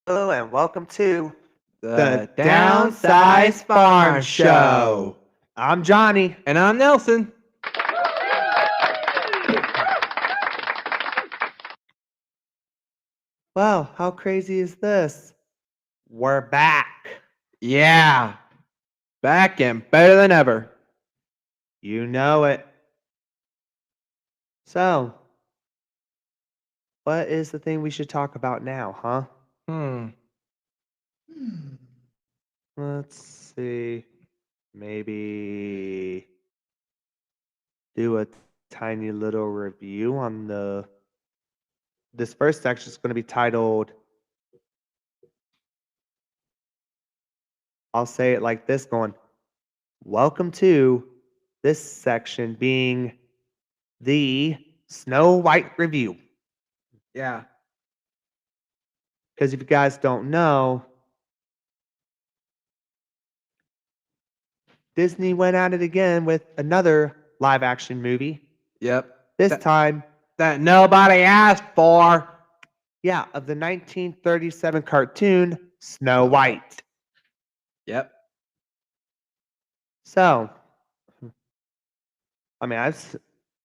Hello and welcome to The Downsize Farm Show. I'm Johnny. And I'm Nelson. Wow, how crazy is this? We're back. Yeah. Back and better than ever. You know it. So, what is the thing we should talk about now, huh? Hmm. Let's see. Maybe do a tiny little review on this first section is going to be titled, I'll say it like this, going, welcome to this section being the Snow White review. Yeah. Because if you guys don't know, Disney went at it again with another live action movie. Yep. This time, That nobody asked for. yeah, of the 1937 cartoon Snow White. Yep. So, I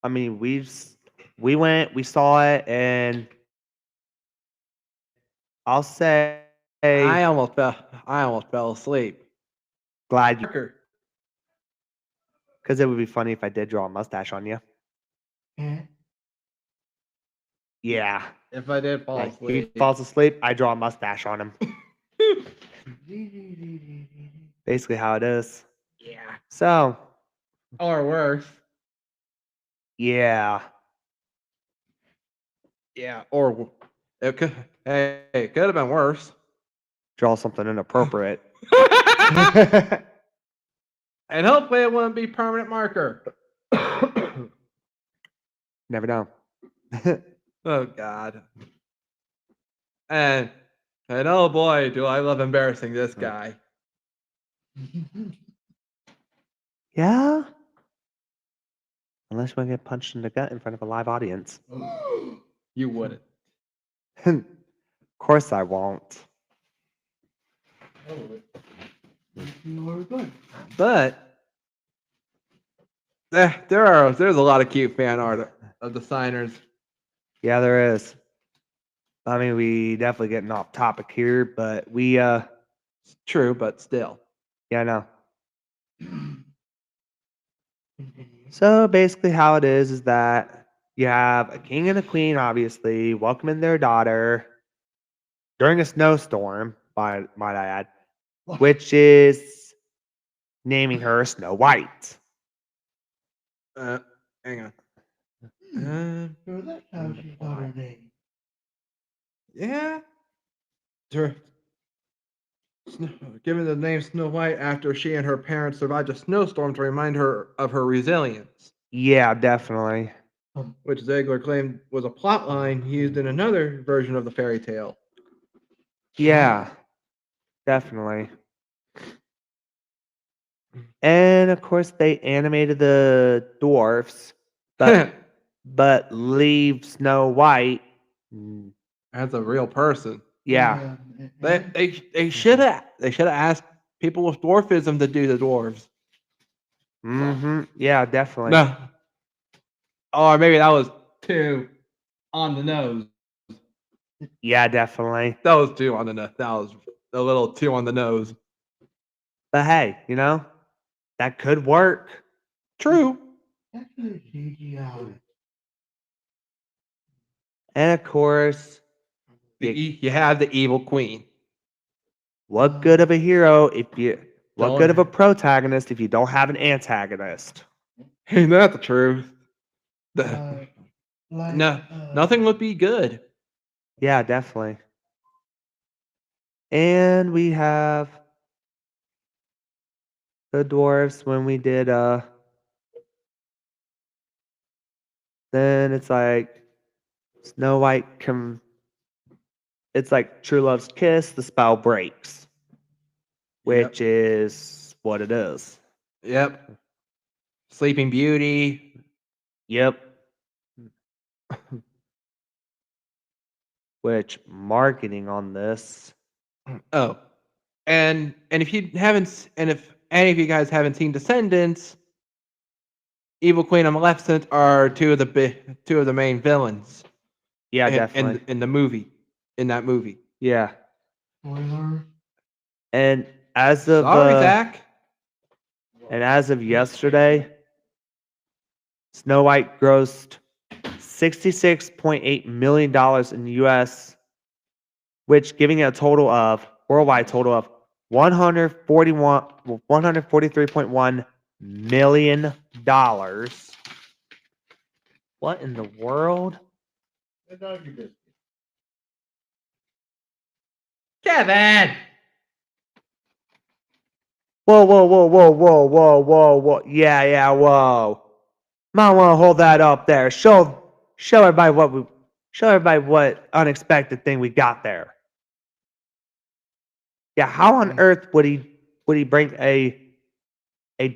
mean, we went, we saw it, and I'll say, I almost fell asleep. glad you, Marker. because it would be funny if I did draw a mustache on you. Yeah, If I did fall like he asleep. falls asleep, I draw a mustache on him. Basically, how it is. Yeah. So, Or worse. yeah. Yeah. Or it could it could have been worse. Draw something inappropriate. And hopefully it wouldn't be permanent marker. Never know. Oh God. And oh boy, do I love embarrassing this guy. Yeah? Unless we get punched in the gut in front of a live audience. You wouldn't. Of course I won't. But there's a lot of cute fan art of the signers. Yeah, there is. I mean, we definitely getting off topic here, but It's true, but still. yeah, I know. So basically how it is that you have a king and a queen, obviously, welcoming their daughter during a snowstorm, might I add, which is naming her Snow White. Hang on. That's how she got her name. Yeah. Sure. Given the name Snow White after she and her parents survived a snowstorm to remind her of her resilience, Yeah, definitely. which Ziegler claimed was a plot line used in another version of the fairy tale. Yeah, definitely. And of course, they animated the dwarfs, but leave Snow White. As a real person. Yeah, They should have asked people with dwarfism to do the dwarves. yeah, definitely. No. Or maybe that was too on the nose. Yeah, definitely. That was too on the nose. That was a little too on the nose. But hey, that could work. True. Actually, CGI. And of course, You have the evil queen. what good of a hero what Don't- good of a protagonist if you don't have an antagonist? Ain't that the truth? Like, Nothing would be good. Yeah, definitely. And we have the dwarfs when we did then it's like Snow White it's like true love's kiss, the spell breaks. Which is what it is. Yep. Sleeping Beauty. Yep. Which marketing on this Oh, and if you haven't, and if any of you guys haven't seen Descendants, Evil Queen and Maleficent are two of the main villains Yeah, in definitely. in the movie, in that movie. Yeah. Spoiler. And as of Sorry, Zach. yesterday, Snow White grossed $66.8 million in the US, which giving it a total of worldwide total of 143.1 million dollars. What in the world? Kevin. Whoa, whoa, whoa, whoa, whoa, whoa, whoa, whoa. Yeah, whoa. Might want to hold that up there. Show everybody what unexpected thing we got there. Yeah, how on earth would he bring a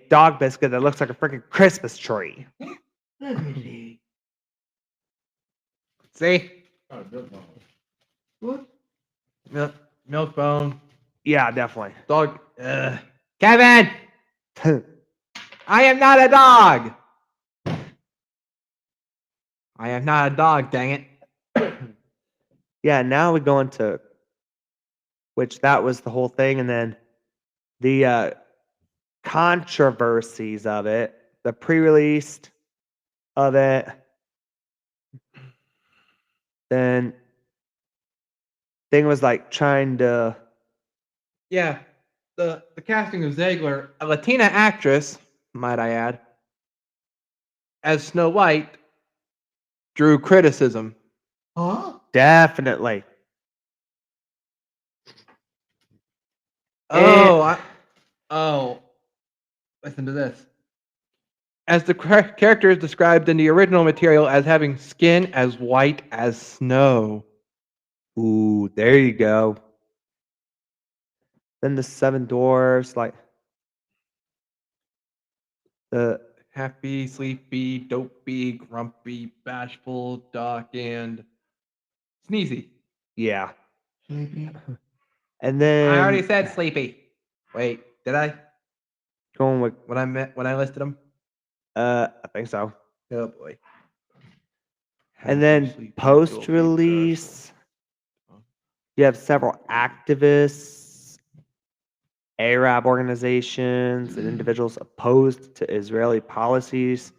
dog biscuit that looks like a freaking Christmas tree? Let me see. See, What? milk bone Yeah, definitely. dog. Kevin, I am not a dog. I am not a dog. Dang it. Yeah, now we go into which that was the whole thing, and then the controversies of it, the pre-released of it, then thing was like trying to Yeah, the casting of Ziegler, a Latina actress, might I add, as Snow White, drew criticism. Huh? definitely. Oh, listen to this. As the character is described in the original material as having skin as white as snow. Ooh, there you go. Then the seven dwarfs, like the Happy, sleepy, dopey, grumpy, bashful, dark, and sneezy. yeah. Sleepy. And then I already said sleepy. Wait, did I? going with When I listed them? I think so. Oh boy. And Happy, then sleepy, post dopey, release, bashful. you have several activists, Arab organizations, and individuals opposed to Israeli policies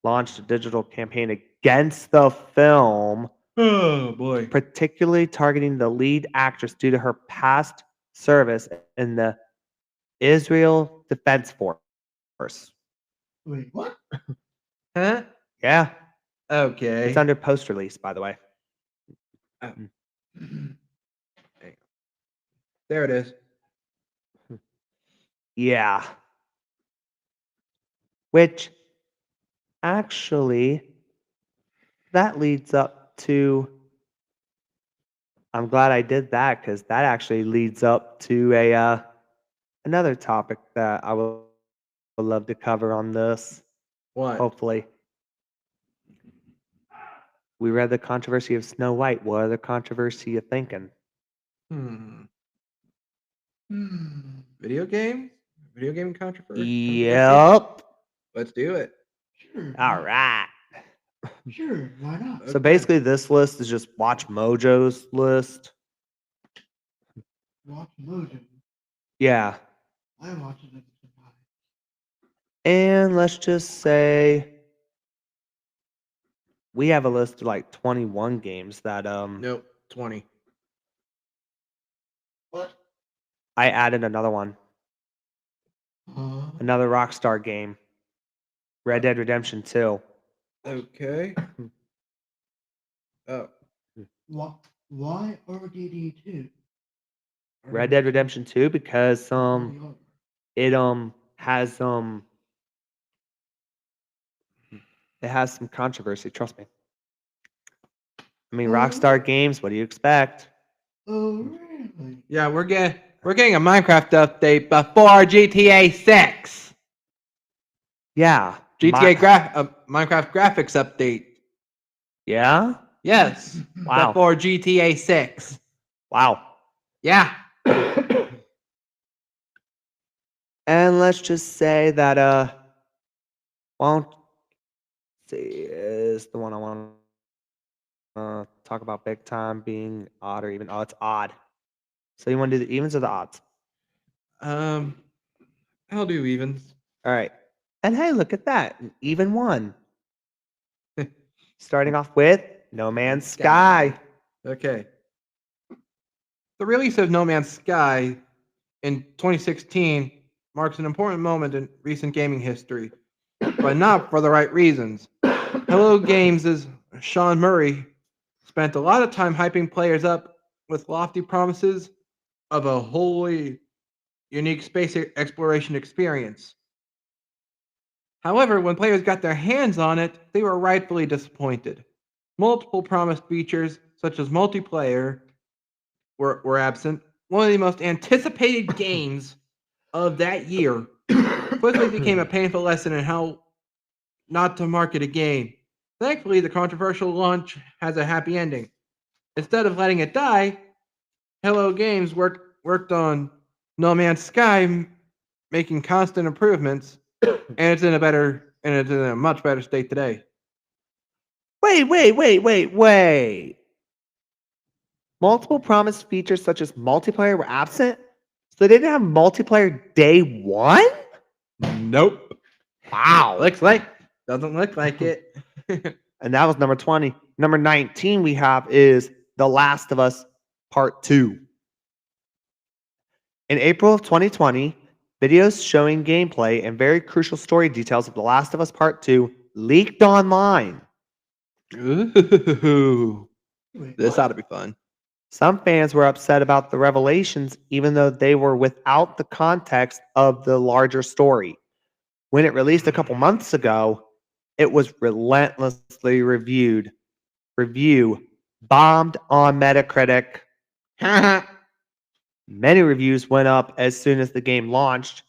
launched a digital campaign against the film, Oh boy. particularly targeting the lead actress due to her past service in the Israel Defense Force. Wait, what? Huh? Yeah, Okay. it's under post release, by the way. There it is. Yeah. Which actually, that leads up to. I'm glad I did that because that actually leads up to a another topic that I would love to cover on this. What? Hopefully, we read the controversy of Snow White. What other controversy you thinking? Video game? Video game controversy? Yep. Let's do it. Sure. All right. Sure, why not? Okay. So basically, this list is just Watch Mojo's list. Watch Mojo. Yeah. I watch it every time. And let's just say we have a list of like 21 games that Nope. 20. What? I added another one. Another Rockstar game. Red Dead Redemption 2. Okay. Oh. Why RDD2? Red Dead Redemption 2 because it has it has some controversy, trust me. I mean, Rockstar Games, what do you expect? Oh, really? Yeah, we're getting a Minecraft update before GTA 6. Yeah. Minecraft graphics update. Yeah? Yes. Wow. Before GTA 6. Wow. Yeah. And let's just say that won't see is the one I want to talk about big time being odd or even. Oh, it's odd. So you want to do the evens or the odds? I'll do evens. All right. And hey, look at that. An even one. Starting off with No Man's Sky. Okay. The release of No Man's Sky in 2016 marks an important moment in recent gaming history, but not for the right reasons. Hello Games' Sean Murray spent a lot of time hyping players up with lofty promises of a wholly unique space exploration experience. However, when players got their hands on it, they were rightfully disappointed. Multiple promised features, such as multiplayer, were absent. One of the most anticipated games of that year quickly became a painful lesson in how not to market a game. Thankfully, the controversial launch has a happy ending. Instead of letting it die, Hello Games worked on No Man's Sky, making constant improvements, and it's in a much better state today. Wait. Multiple promised features such as multiplayer were absent? So they didn't have multiplayer day one? Nope. Wow. Doesn't look like it. And that was number 20. Number 19 we have is The Last of Us Part 2. In April of 2020, videos showing gameplay and very crucial story details of The Last of Us Part 2 leaked online. Ooh, Wait, this ought to be fun. Some fans were upset about the revelations, even though they were without the context of the larger story. When it released a couple months ago, it was relentlessly reviewed. Review bombed on Metacritic. Many reviews went up as soon as the game launched,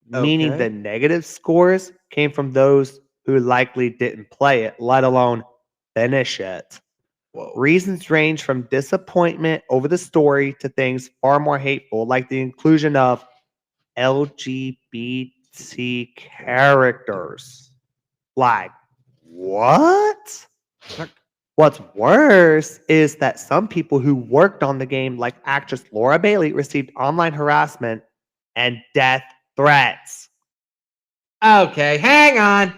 meaning Okay. the negative scores came from those who likely didn't play it, let alone finish it. Whoa. Reasons range from disappointment over the story to things far more hateful, like the inclusion of LGBT characters. Like, what? What's worse is that some people who worked on the game, like actress Laura Bailey, received online harassment and death threats. Okay, hang on.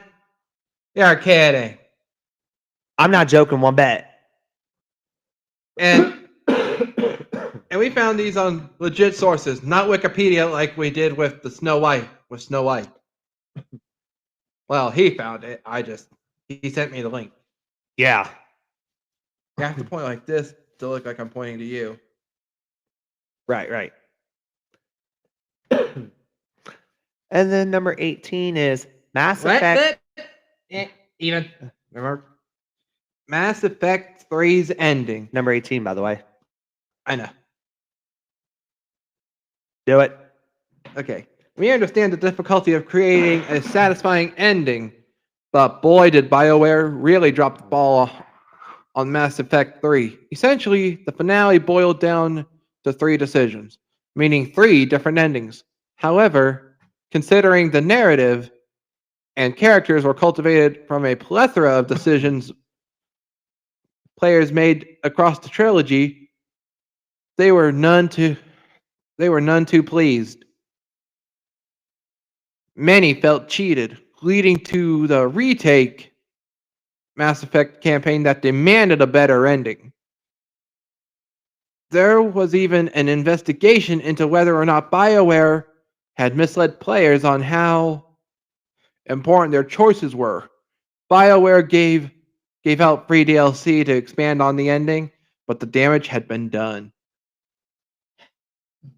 You're kidding. I'm not joking one bit. And we found these on legit sources, not Wikipedia like we did with the Snow White. Well, he found it. He sent me the link. Yeah. You have to point like this to look like I'm pointing to you. Right. And then number 18 is Mass Effect. Even. Remember? Mass Effect 3's ending. Number 18, by the way. I know. Do it. Okay. We understand the difficulty of creating a satisfying ending, but boy, did BioWare really drop the ball on Mass Effect 3. Essentially, the finale boiled down to 3 decisions, meaning 3 different endings. However, considering the narrative and characters were cultivated from a plethora of decisions players made across the trilogy, they were none too pleased. Many felt cheated, leading to the retake Mass Effect campaign that demanded a better ending. There was even an investigation into whether or not BioWare had misled players on how important their choices were. BioWare gave out free DLC to expand on the ending, but the damage had been done.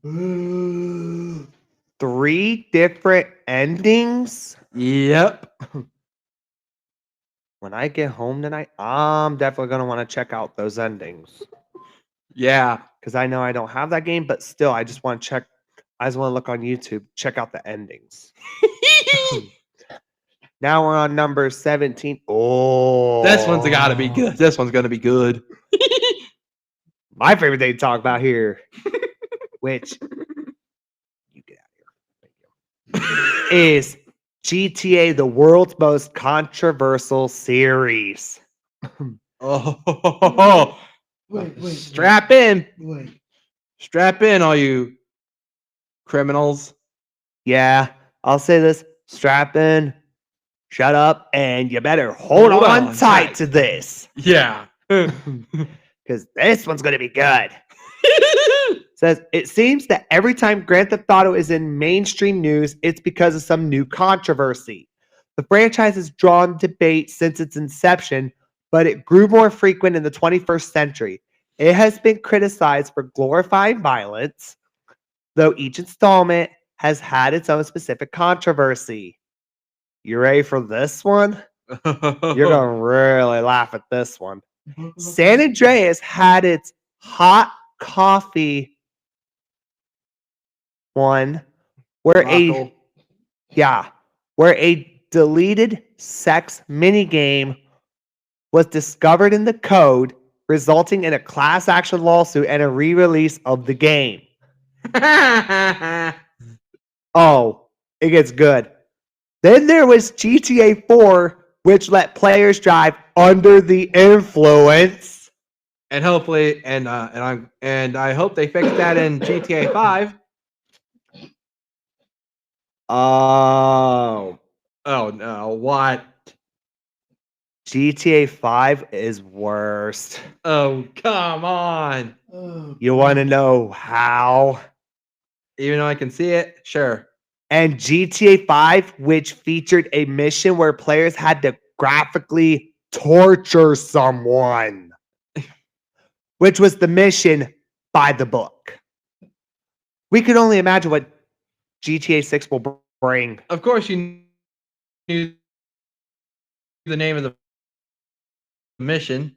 Boo. 3 different endings? Yep. When I get home tonight, I'm definitely going to want to check out those endings. Yeah. Because I know I don't have that game, but still, I just want to check. I just want to look on YouTube, check out the endings. Now we're on number 17. Oh. This one's got to be good. This one's going to be good. My favorite thing to talk about here. which you get out of here, is GTA, the world's most controversial series. Oh, Wait. strap in, Wait. all you criminals. Yeah, I'll say this: strap in, shut up, and you better hold Hold on on tight tight. to this, Yeah. because this one's gonna be good. Says it seems that every time Grand Theft Auto is in mainstream news, it's because of some new controversy. The franchise has drawn debate since its inception, but it grew more frequent in the 21st century. It has been criticized for glorifying violence, though each installment has had its own specific controversy. You ready for this one? You're gonna really laugh at this one. San Andreas had its hot coffee one where Debacle. where a deleted sex minigame was discovered in the code, resulting in a class action lawsuit and a re-release of the game. Oh, it gets good. Then there was GTA 4, which let players drive under the influence. And hopefully, and I hope they fix that in GTA 5. Oh, Oh no, what? GTA 5 is worst. Oh, come on. Oh, You want to know how? Even though I can see it, sure. And GTA 5, which featured a mission where players had to graphically torture someone, which was the mission by the book. We can only imagine what GTA 6 will bring. Of course, you knew the name of the mission.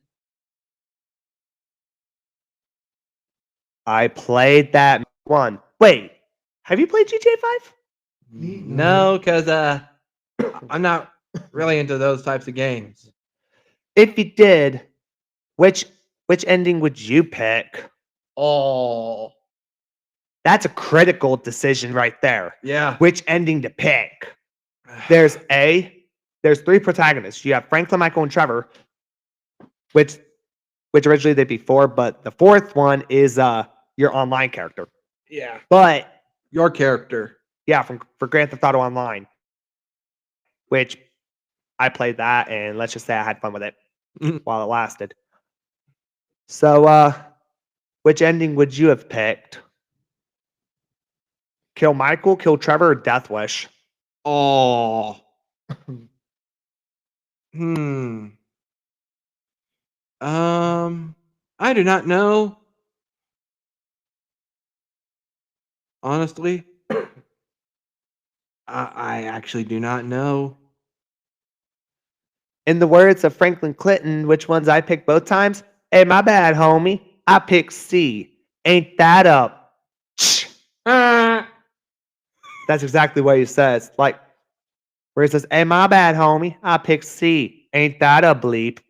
I played that one. Wait, have you played GTA 5? No, because I'm not really into those types of games. If you did, which ending would you pick? Oh, That's a critical decision right there. yeah. Which ending to pick? There's three protagonists. You have Franklin, Michael, and Trevor, which originally they'd be four, but the fourth one is your online character. Yeah. But Your character. yeah, for Grand Theft Auto Online, which I played that, and let's just say I had fun with it Mhm. while it lasted. So, which ending would you have picked? Kill Michael, kill Trevor, or Death Wish? Oh. Hmm. I do not know. Honestly, I actually do not know. In the words of Franklin Clinton, which ones I picked both times? Hey, my bad, homie. I picked C. Ain't that up? That's exactly what he says. Like, where he says, hey, my bad, homie. I picked C. Ain't that a bleep?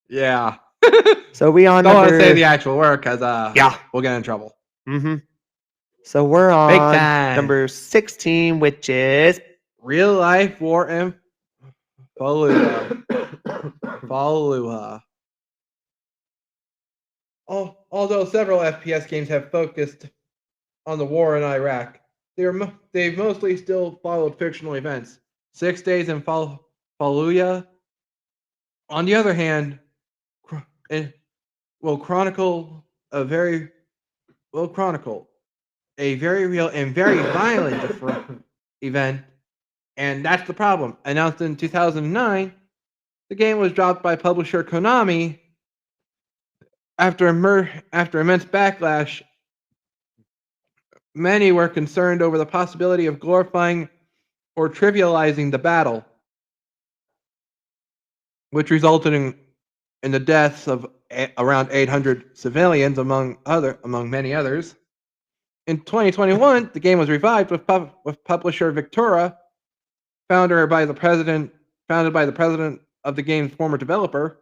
Yeah. So we on Don't want to number... say the actual word because Yeah. we'll get in trouble. Mm-hmm. So we're Big on time. number 16, which is... Real life war in Fallujah. Fallujah. Although several FPS games have focused on the war in Iraq, they've mostly still followed fictional events. 6 Days in Fallujah, on the other hand, will chronicle a very real and very violent event, and that's the problem. Announced in 2009, the game was dropped by publisher Konami after immense backlash. Many were concerned over the possibility of glorifying or trivializing the battle, which resulted in the deaths of around 800 civilians, among many others. In 2021, the game was revived with publisher Victura, founded by the president of the game's former developer.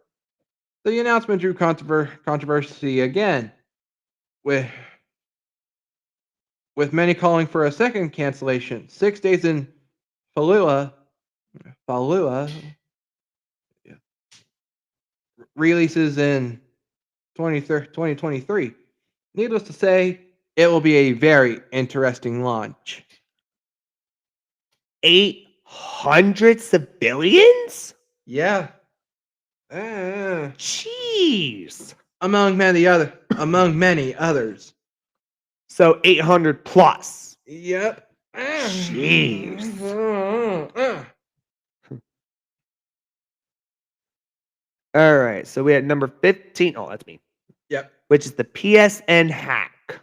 The announcement drew controversy again, with with many calling for a second cancellation. 6 days in Fallujah yeah, releases in 2023. Needless to say, it will be a very interesting launch. 800 civilians? Yeah. Jeez. Among many others. So 800 plus. Yep. Jeez. All right. So we had number 15. Oh, that's me. Yep. Which is the PSN hack.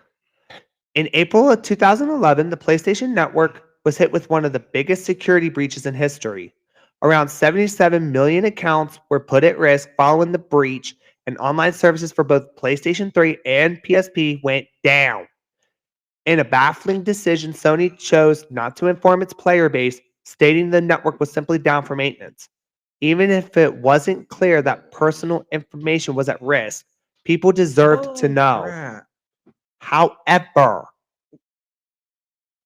In April of 2011, the PlayStation Network was hit with one of the biggest security breaches in history. Around 77 million accounts were put at risk following the breach, and online services for both PlayStation 3 and PSP went down. In a baffling decision, Sony chose not to inform its player base, stating the network was simply down for maintenance. Even if it wasn't clear that personal information was at risk, people deserved to know. Crap. However,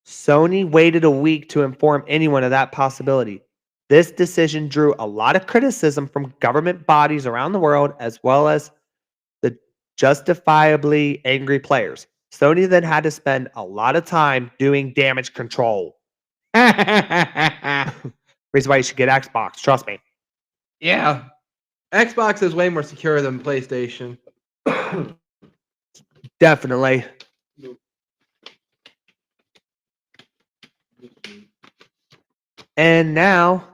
Sony waited a week to inform anyone of that possibility. This decision drew a lot of criticism from government bodies around the world, as well as the justifiably angry players. Sony then had to spend a lot of time doing damage control. Reason why you should get Xbox, trust me. Yeah. Xbox is way more secure than PlayStation. Definitely. And now,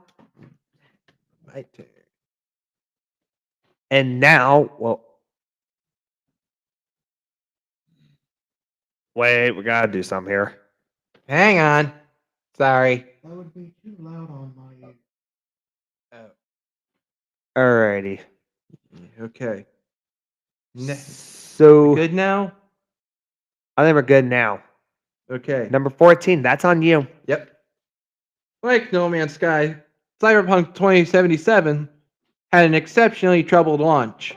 well, wait, we gotta do something here. Hang on. Sorry. That would be too loud on my ear. Alrighty. Okay. So Good now? I think we're good now. Okay. Number 14, that's on you. Yep. Like No Man's Sky, Cyberpunk 2077 had an exceptionally troubled launch.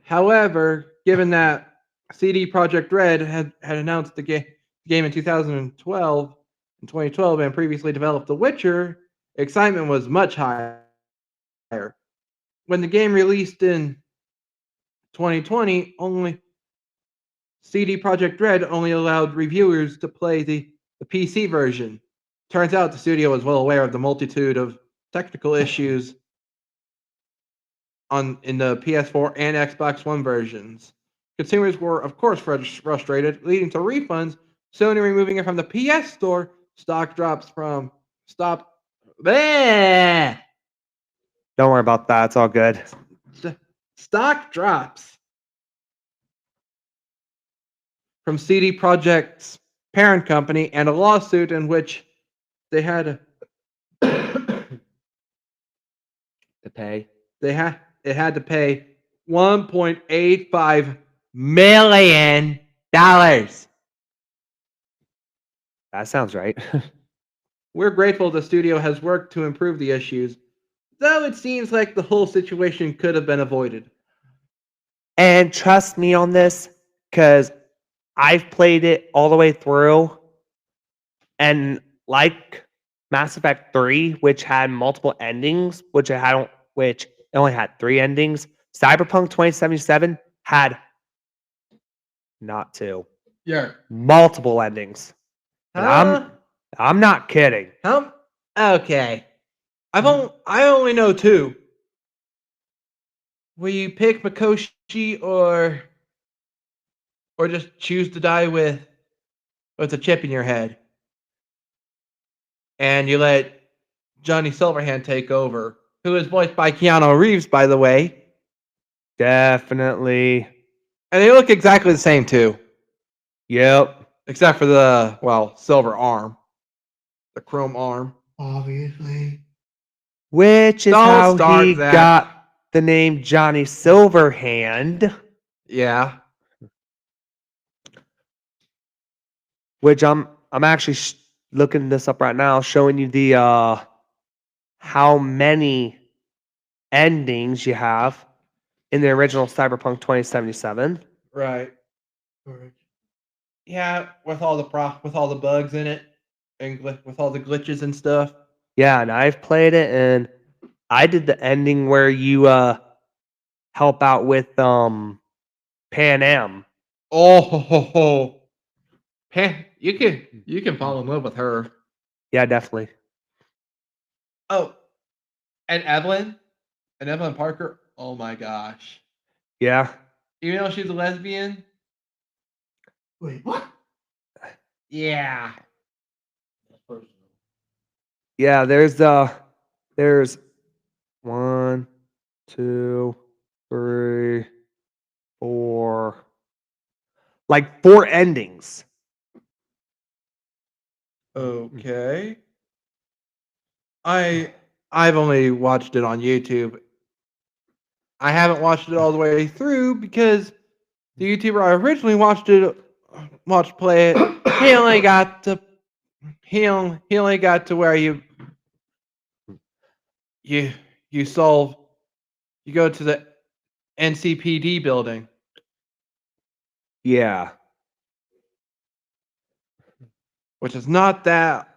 However, given that CD Projekt Red had announced the game in 2012 and previously developed The Witcher, excitement was much higher. When the game released in 2020, only CD Projekt Red only allowed reviewers to play the PC version. Turns out the studio was well aware of the multitude of technical issues in the PS4 and Xbox One versions. Consumers were, of course, frustrated, leading to refunds. Sony removing it from the PS Store. Stock drops from Bleh! Don't worry about that. It's all good. Stock drops from CD Projekt's parent company and a lawsuit in which they had To pay. it had to pay $1.85 million. That sounds right. We're grateful the studio has worked to improve the issues, though it seems like the whole situation could have been avoided. And trust me on this, because I've played it all the way through. And like Mass Effect 3, which had multiple endings, which it only had 3 endings. Cyberpunk 2077 had not 2. Yeah. Multiple endings. And I'm not kidding. Okay. I only know 2. Will you pick Mikoshi or just choose to die with a chip in your head? And you let Johnny Silverhand take over, who is voiced by Keanu Reeves, by the way. Definitely. And they look exactly the same, too. Yep. Except for the, silver arm. The chrome arm. Obviously. Which is Don't how start, he Zach. got the name Johnny Silverhand. Yeah. Which I'm actually looking this up right now, showing you the how many endings you have in the original Cyberpunk 2077. Right. Correct. Yeah, with all the bugs in it, and with all the glitches and stuff. Yeah, and I've played it, and I did the ending where you help out with Pan Am. Oh, ho, ho, ho. You can fall in love with her. Yeah, definitely. Oh, and Evelyn Parker. Oh my gosh! Yeah. Even though she's a lesbian, Wait, what? yeah. Yeah, there's 1, 2, 3, 4, like 4 endings. Okay. I've only watched it on YouTube. I haven't watched it all the way through because the YouTuber I originally watched play it, he only got to he only got to where you you solve you go to the NCPD building. Yeah. which is not that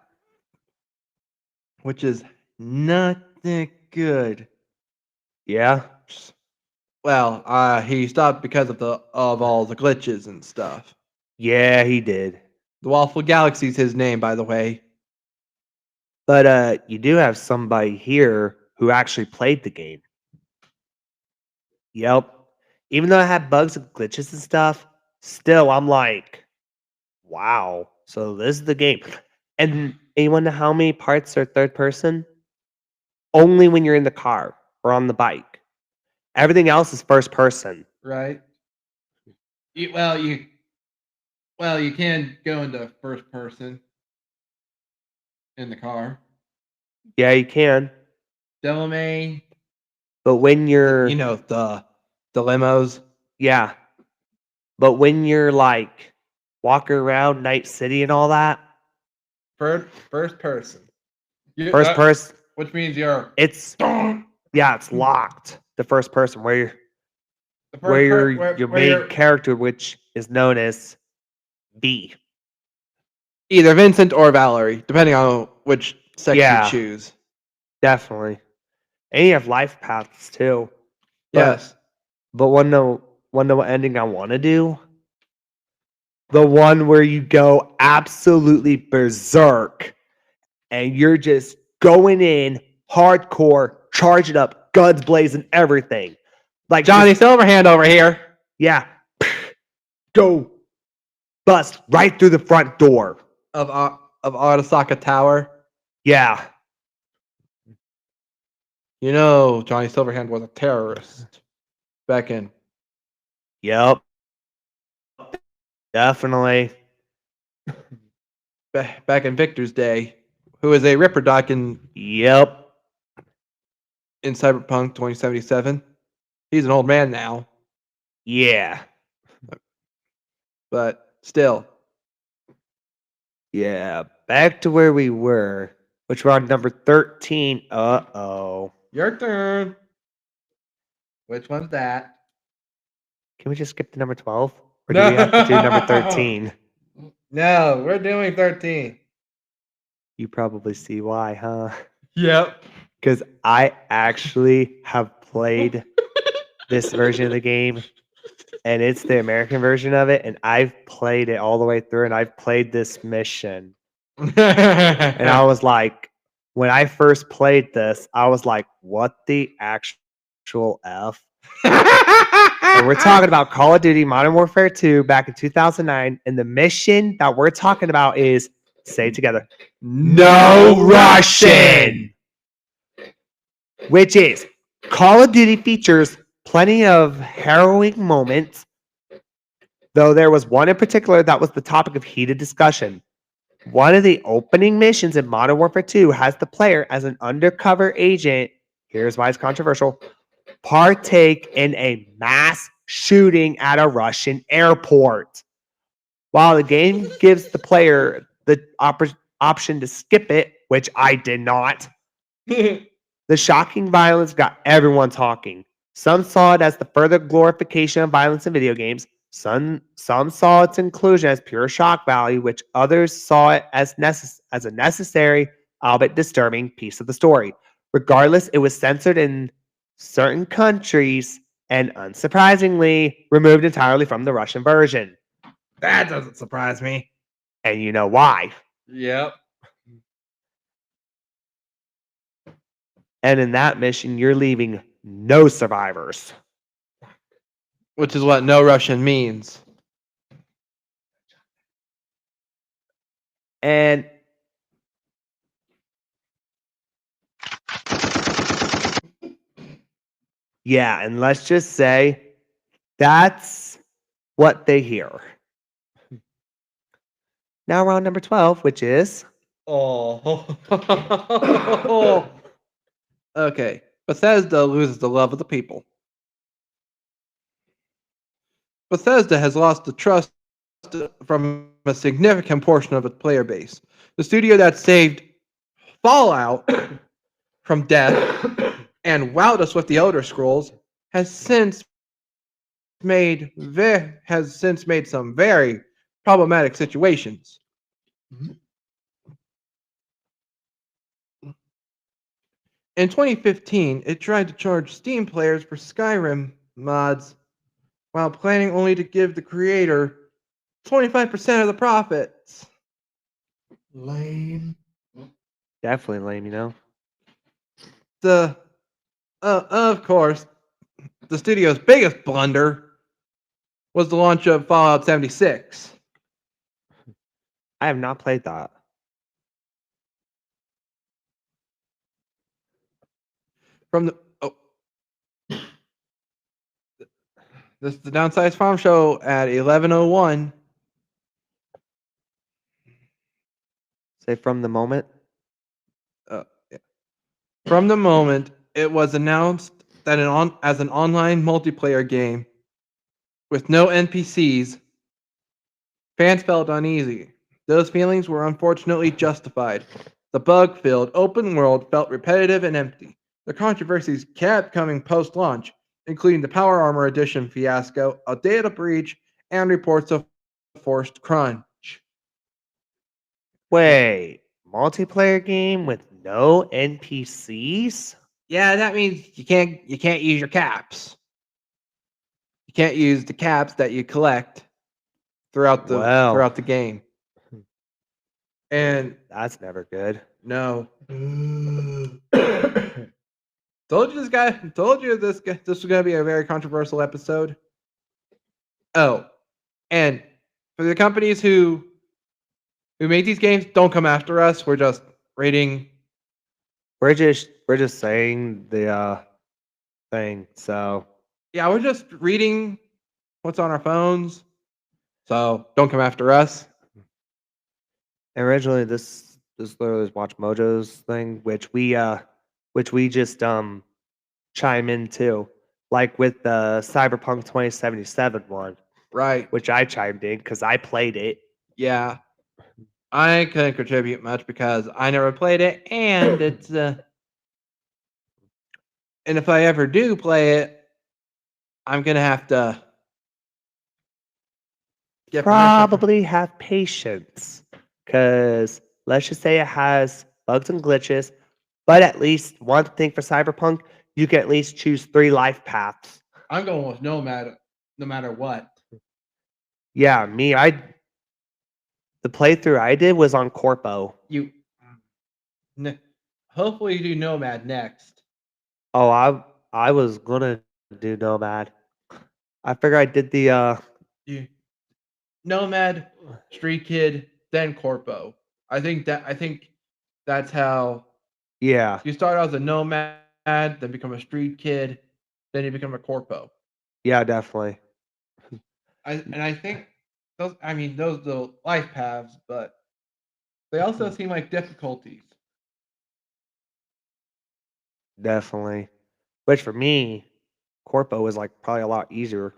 which is not that good. Yeah. Well, he stopped because of all the glitches and stuff. Yeah, he did. The Waffle Galaxy's his name, by the way. But you do have somebody here who actually played the game. Yep. Even though I had bugs and glitches and stuff, still I'm like, wow. So this is the game. And anyone know how many parts are third person? Only when you're in the car or on the bike. Everything else is first person. Right? You, you can go into first person in the car. Yeah, you can. Devil May, But when you're you know the limos. yeah. But when you're like walking around Night City and all that, First person. first person, Which means you're it's it's locked. The first person where you're your main character, which is known as B. either Vincent or Valerie, depending on which sex Yeah. you choose. Definitely. And you have life paths too. Yes. But one the ending I want to do? The one where you go absolutely berserk and you're just going in hardcore, charge it up, guns blazing, everything. Like Johnny Silverhand over here. yeah. Go bust right through the front door. Of Arasaka Tower. Yeah. You know, Johnny Silverhand was a terrorist back in. Yep. Definitely. Back in Victor's day, who was a Ripper Doc in Yep. Cyberpunk 2077. He's an old man now, Yeah. but still. Yeah. Back to where we were, which we're on number 13. Uh-oh. Your turn. Which one's that? Can we just skip to number 12? Or do we have to do number 13? No, we're doing 13. You probably see why, huh? Yep. Because I actually have played this version of the game, and it's the American version of it, and I've played it all the way through, and I've played this mission. And I was like, when I first played this, I was like, what the actual F? And we're talking about Call of Duty Modern Warfare 2 back in 2009, and the mission that we're talking about is, say it together, No Russian! Which is, Call of Duty features plenty of harrowing moments, though there was one in particular that was the topic of heated discussion. One of the opening missions in Modern Warfare 2 has the player as an undercover agent, here's why it's controversial, partake in a mass shooting at a Russian airport. While the game gives the player the option to skip it, which I did not, the shocking violence got everyone talking. Some saw it as the further glorification of violence in video games. Some saw its inclusion as pure shock value, which others saw it as a necessary, albeit disturbing, piece of the story. Regardless, it was censored in certain countries and, unsurprisingly, removed entirely from the Russian version. That doesn't surprise me. And you know why. Yep. And in that mission, you're leaving no survivors. Which is what no Russian means. And yeah, and let's just say that's what they hear. Now we're on number 12, which is Oh. Okay. Bethesda loses the love of the people. Bethesda has lost the trust from a significant portion of its player base. The studio that saved Fallout from death and wowed us with the Elder Scrolls has since made some very problematic situations. In 2015, it tried to charge Steam players for Skyrim mods while planning only to give the creator 25% of the profits. Lame. definitely lame, you know? Of course, the studio's biggest blunder was the launch of Fallout 76. I have not played that. From the this is the Downsize Farm Show at 11:01. Say from the moment. Yeah. From the moment it was announced that as an online multiplayer game with no NPCs, fans felt uneasy. Those feelings were unfortunately justified. The bug-filled open world felt repetitive and empty. The controversies kept coming post-launch, including the Power Armor Edition fiasco, a data breach, and reports of forced crunch. Wait, multiplayer game with no NPCs? Yeah, that means you can't use your caps. You can't use the caps that you collect throughout Well, the game. And that's never good. no, told you this was gonna be a very controversial episode. Oh, and for the companies who made these games, don't come after us. We're just rating. We're just saying the thing. So Yeah, we're just reading what's on our phones. So don't come after us. originally this literally was Watch Mojo's thing, which we just chime into, like with the Cyberpunk 2077 one, Right. which I chimed in because I played it. Yeah. I couldn't contribute much because I never played it, and it's and if I ever do play it, I'm gonna have to get permission. Probably have patience, because let's just say it has bugs and glitches. But at least one thing for Cyberpunk, you can at least choose 3 life paths. I'm going with Nomad, no matter what. Yeah, the playthrough I did was on Corpo. Hopefully you do Nomad next. Oh, I was gonna do Nomad. I figure I did the Nomad, Street Kid, then Corpo. I think that's how yeah. you start out as a Nomad, then become a Street Kid, then you become a Corpo. Yeah, definitely. I think those are the life paths, but they also seem like difficulties. Definitely. Which for me, Corpo was like probably a lot easier.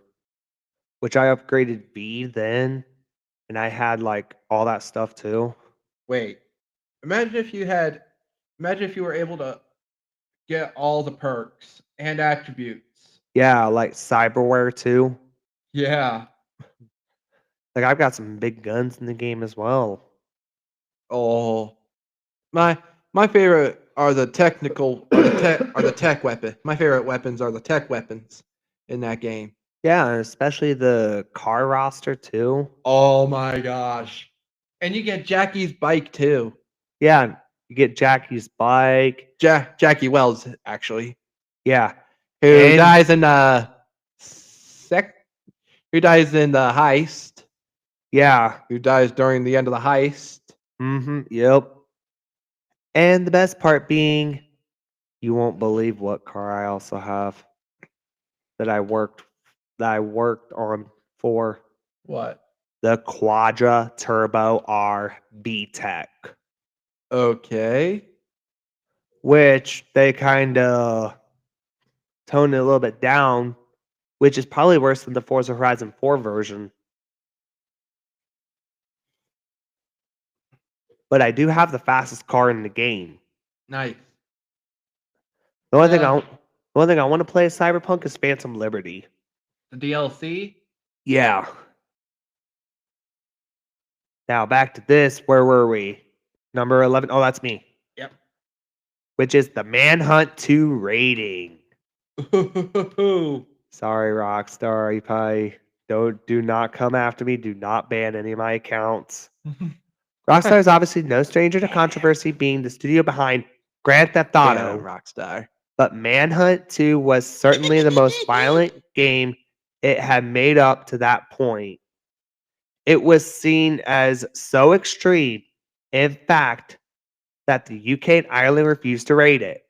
Which I upgraded V then, and I had like all that stuff too. Wait, imagine if you were able to get all the perks and attributes. Yeah, like cyberware too. Yeah. Like I've got some big guns in the game as well. Oh, my my favorite are the technical are the tech weapon. My favorite weapons are the tech weapons in that game. Yeah, and especially the car roster too. Oh my gosh! And you get Jackie's bike too. Yeah, you get Jackie's bike. Jackie Wells actually, Yeah, who and dies in the sec, who dies in the heist, yeah, who dies during the end of the heist. yep. And the best part being, you won't believe what car I also have that I worked on for What? the Quadra Turbo R B Tech, Okay. which they kind of toned it a little bit down, which is probably worse than the Forza Horizon 4 version. But I do have the fastest car in the game. Nice. The only thing Uh, I want to play as Cyberpunk is Phantom Liberty. The DLC. Yeah. Now back to this. Where were we? Number 11. Oh, that's me. Yep. Which is the Manhunt 2 rating. Sorry, Rockstar. You probably do not come after me. Do not ban any of my accounts. Rockstar is obviously no stranger to controversy, being the studio behind Grand Theft Auto. Rockstar. But Manhunt 2 was certainly the most violent game it had made up to that point. It was seen as so extreme, in fact, that the UK and Ireland refused to rate it.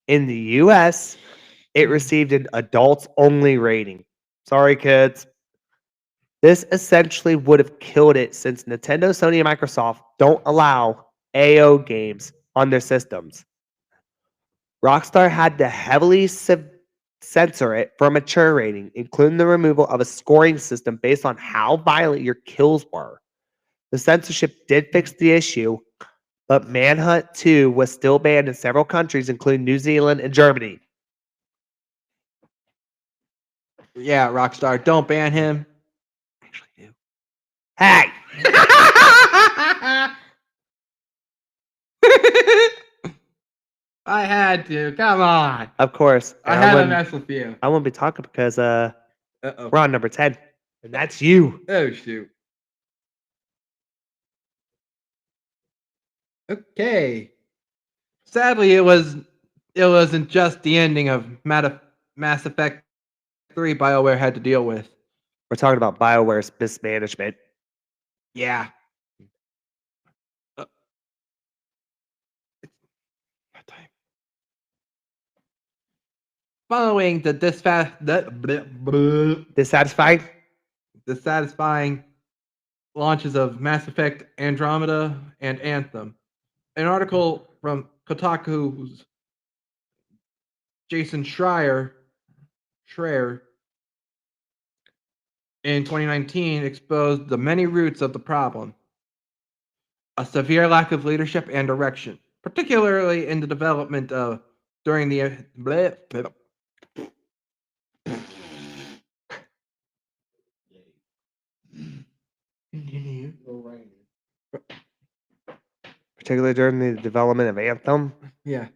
In the US, it received an adults only rating. Sorry, kids. This essentially would have killed it since Nintendo, Sony, and Microsoft don't allow AO games on their systems. Rockstar had to heavily censor it for a mature rating, including the removal of a scoring system based on how violent your kills were. The censorship did fix the issue, but Manhunt 2 was still banned in several countries, including New Zealand and Germany. Yeah, Rockstar. Don't ban him. Actually, do. Hey! I had to. Come on. Of course. I had to mess with you. I won't be talking because Uh-oh. we're on number 10. And that's you. Oh shoot. Okay. Sadly, it wasn't just the ending of Mass Effect 3 BioWare had to deal with. We're talking about BioWare's mismanagement. Yeah. Following the Dissatisfied? dissatisfying launches of Mass Effect Andromeda and Anthem, an article from Kotaku's Jason Schreier in 2019 exposed the many roots of the problem. A severe lack of leadership and direction, particularly in the development of during the Continue. Particularly during the development of Anthem. yeah,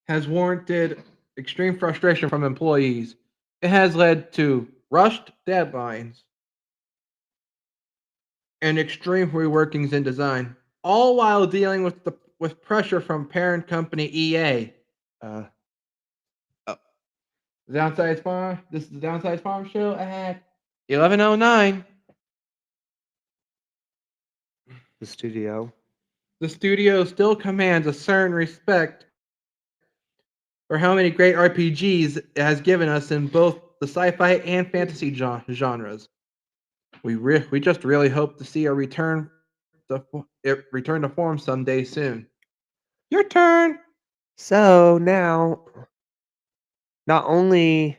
has warranted extreme frustration from employees. It has led to rushed deadlines and extreme reworkings in design, all while dealing with pressure from parent company EA. Downsize Farm. This is the Downsize Farm show at 11:09. The studio. The studio still commands a certain respect for how many great RPGs it has given us in both the sci-fi and fantasy genres. We just really hope to see a return to form someday soon. Your turn. So now, not only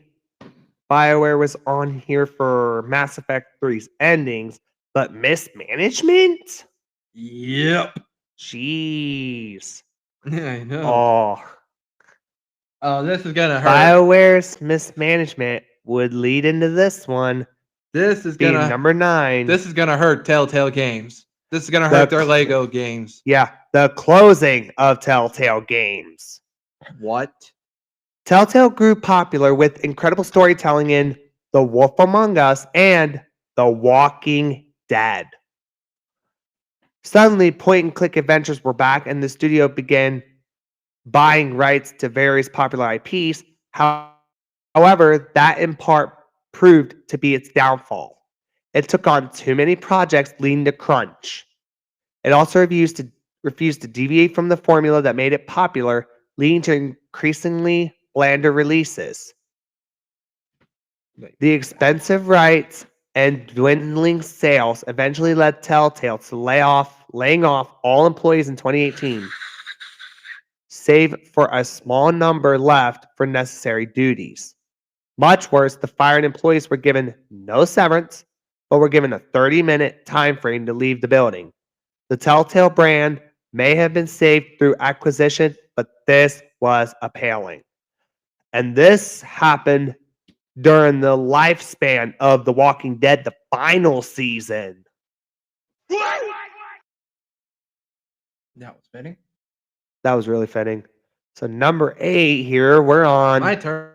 BioWare was on here for Mass Effect 3's endings, but mismanagement? Yep. Jeez. I know. Oh, this is gonna hurt. BioWare's mismanagement would lead into this one. This is being gonna number 9. this is gonna hurt Telltale Games. This is gonna The hurt their cl- Lego games. Yeah, the closing of Telltale Games. What? Telltale grew popular with incredible storytelling in The Wolf Among Us and The Walking Dead. Suddenly, point and click adventures were back, and the studio began buying rights to various popular IPs. However, that in part proved to be its downfall. It took on too many projects, leading to crunch. It also refused to deviate from the formula that made it popular, leading to increasingly blander releases. The expensive rights and dwindling sales eventually led Telltale to laying off all employees in 2018, save for a small number left for necessary duties. Much worse, the fired employees were given no severance, but were given a 30-minute time frame to leave the building. The Telltale brand may have been saved through acquisition, but this was appalling. And this happened during the lifespan of The Walking Dead, the final season. That was fitting. That was really fitting. So number 8 here, we're on My turn.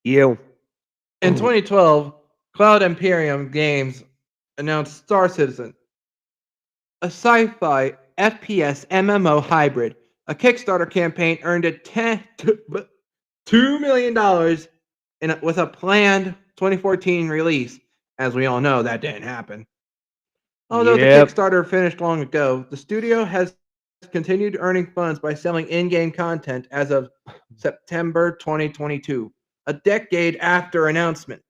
you. In 2012, Cloud Imperium Games announced Star Citizen, a sci-fi FPS MMO hybrid. A Kickstarter campaign earned it $2 million with a planned 2014 release. As we all know, that didn't happen. Although the Yep. Kickstarter finished long ago, the studio has continued earning funds by selling in-game content as of September 2022, a decade after announcement.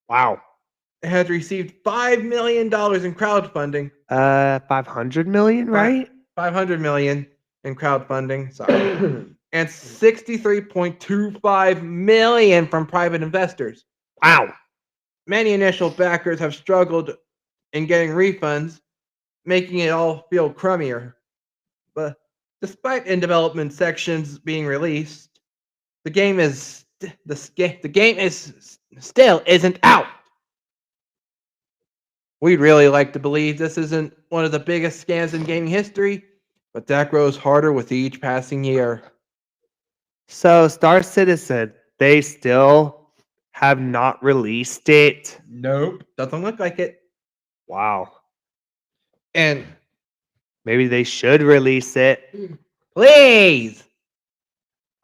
Wow. It has received $5 million in crowdfunding. 500 million, right? $500 million in crowdfunding. Sorry. And $63.25 million from private investors. Wow. Many initial backers have struggled in getting refunds, making it all feel crummier. But despite in development sections being released, the game still isn't out. We'd really like to believe this isn't one of the biggest scams in gaming history, but that grows harder with each passing year. So Star Citizen, they still have not released it. Nope. Doesn't look like it. Wow. And Maybe they should release it. please,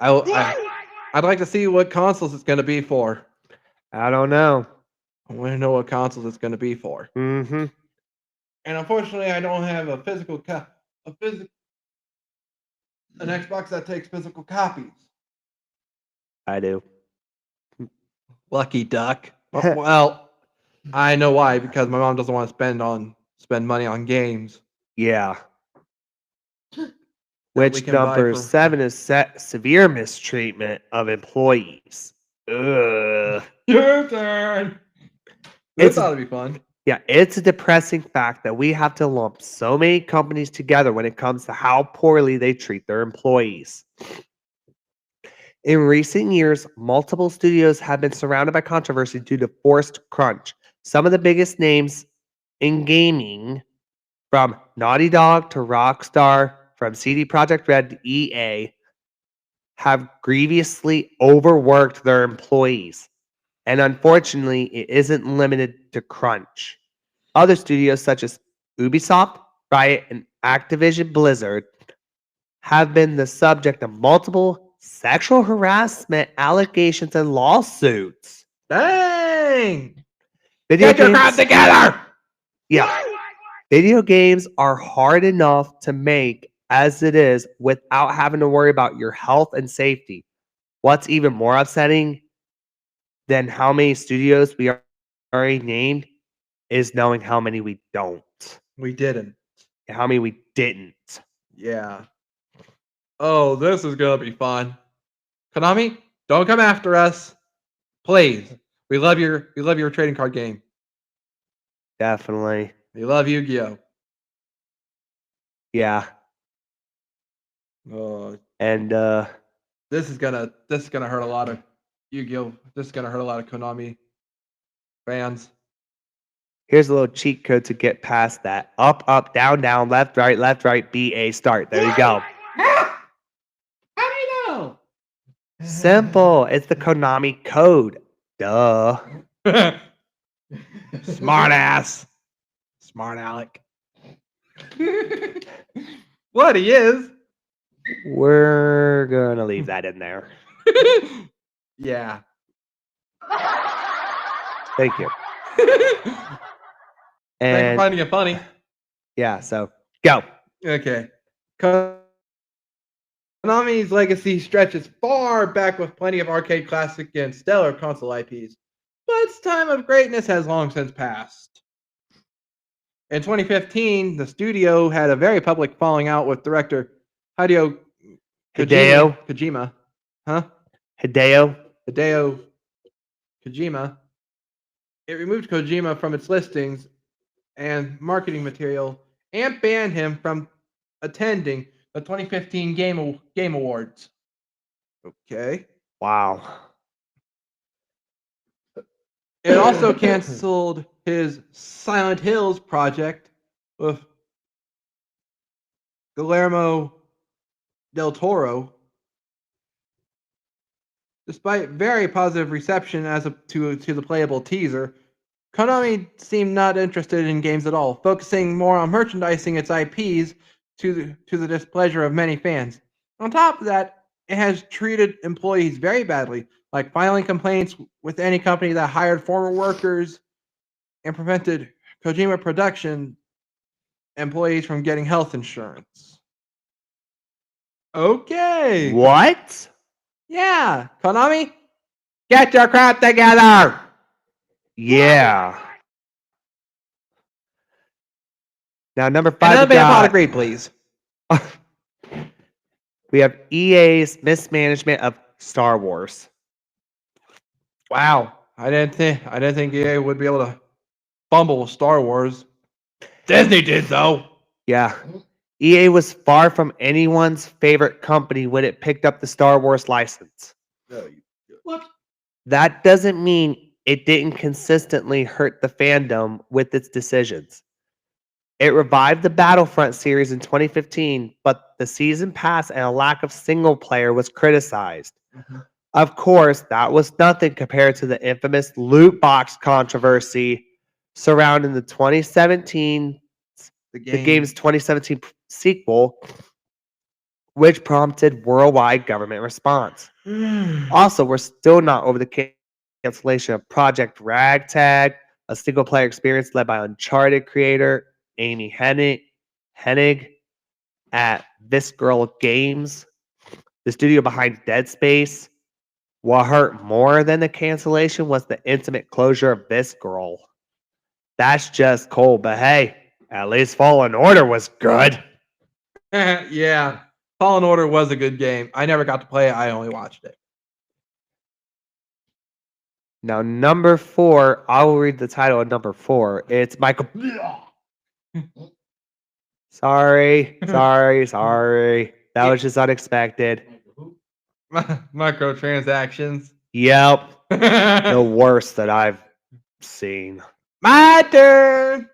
I'd like to see what consoles it's going to be for. I don't know. I want to know what consoles it's going to be for. Mm-hmm. And unfortunately, I don't have a physical an Xbox that takes physical copies. I do. Lucky duck. Well, I know why, because my mom doesn't want to spend money on games. Yeah. we Which can buy number for- 7 is severe mistreatment of employees. Ugh. Your turn. This It's ought to be fun. Yeah, it's a depressing fact that we have to lump so many companies together when it comes to how poorly they treat their employees. In recent years, multiple studios have been surrounded by controversy due to forced crunch. Some of the biggest names in gaming, from Naughty Dog to Rockstar, from CD Projekt Red to EA, have grievously overworked their employees. And unfortunately, it isn't limited to crunch. Other studios such as Ubisoft, Riot, and Activision Blizzard have been the subject of multiple sexual harassment allegations and lawsuits. Dang! Video Get your crowd games, together! yeah, video games are hard enough to make as it is without having to worry about your health and safety. What's even more upsetting than how many studios we already named is knowing how many we don't. We didn't. How many we didn't. Yeah. Oh, this is gonna be fun. Konami, don't come after us, please. We love your trading card game. Definitely. We love Yu-Gi-Oh. Yeah. And This is gonna hurt a lot of Yu-Gi-Oh. This is gonna hurt a lot of Konami Fans. Here's a little cheat code to get past that. Up, up, down, down, left, right, B, A, start. There you go. How do you know? Simple. It's the Konami code. Duh. Smart ass. Smart Alec. What he is. We're gonna leave that in there. Yeah. Thank you. Thanks for And finding it funny. yeah, so go. Okay. Konami's legacy stretches far back with plenty of arcade classic and stellar console IPs, but its time of greatness has long since passed. In 2015, the studio had a very public falling out with director Hideo Kojima. Huh? Hideo. Hideo Kojima. It removed Kojima from its listings and marketing material and banned him from attending the 2015 Game Awards. Okay. Wow. It also canceled his Silent Hills project with Guillermo del Toro. Despite very positive reception to the playable teaser, Konami seemed not interested in games at all, focusing more on merchandising its IPs to the displeasure of many fans. On top of that, it has treated employees very badly, like filing complaints with any company that hired former workers and prevented Kojima production employees from getting health insurance. Okay. What? Yeah, Konami, get your crap together. Yeah. Now number 5 Another we bit of pot got, agreed, please. we have EA's mismanagement of Star Wars. Wow, I didn't think EA would be able to fumble with Star Wars. Disney did though. Yeah. EA was far from anyone's favorite company when it picked up the Star Wars license. What? That doesn't mean it didn't consistently hurt the fandom with its decisions. It revived the Battlefront series in 2015, but the season pass and a lack of single player was criticized. Of course, that was nothing compared to the infamous loot box controversy surrounding the 2017 the game's 2017 sequel, which prompted worldwide government response. Also, we're still not over the cancellation of Project Ragtag, a single-player experience led by Uncharted creator Amy Hennig at This Girl Games, the studio behind Dead Space. What hurt more than the cancellation was the intimate closure of This Girl. That's just cold, but hey, at least Fallen Order was good. Yeah, Fallen Order was a good game. I never got to play it. I only watched it. Now, number 4, I will read the title of number 4. It's Michael. Sorry. That was just unexpected. Microtransactions. Yep. The worst that I've seen. My turn.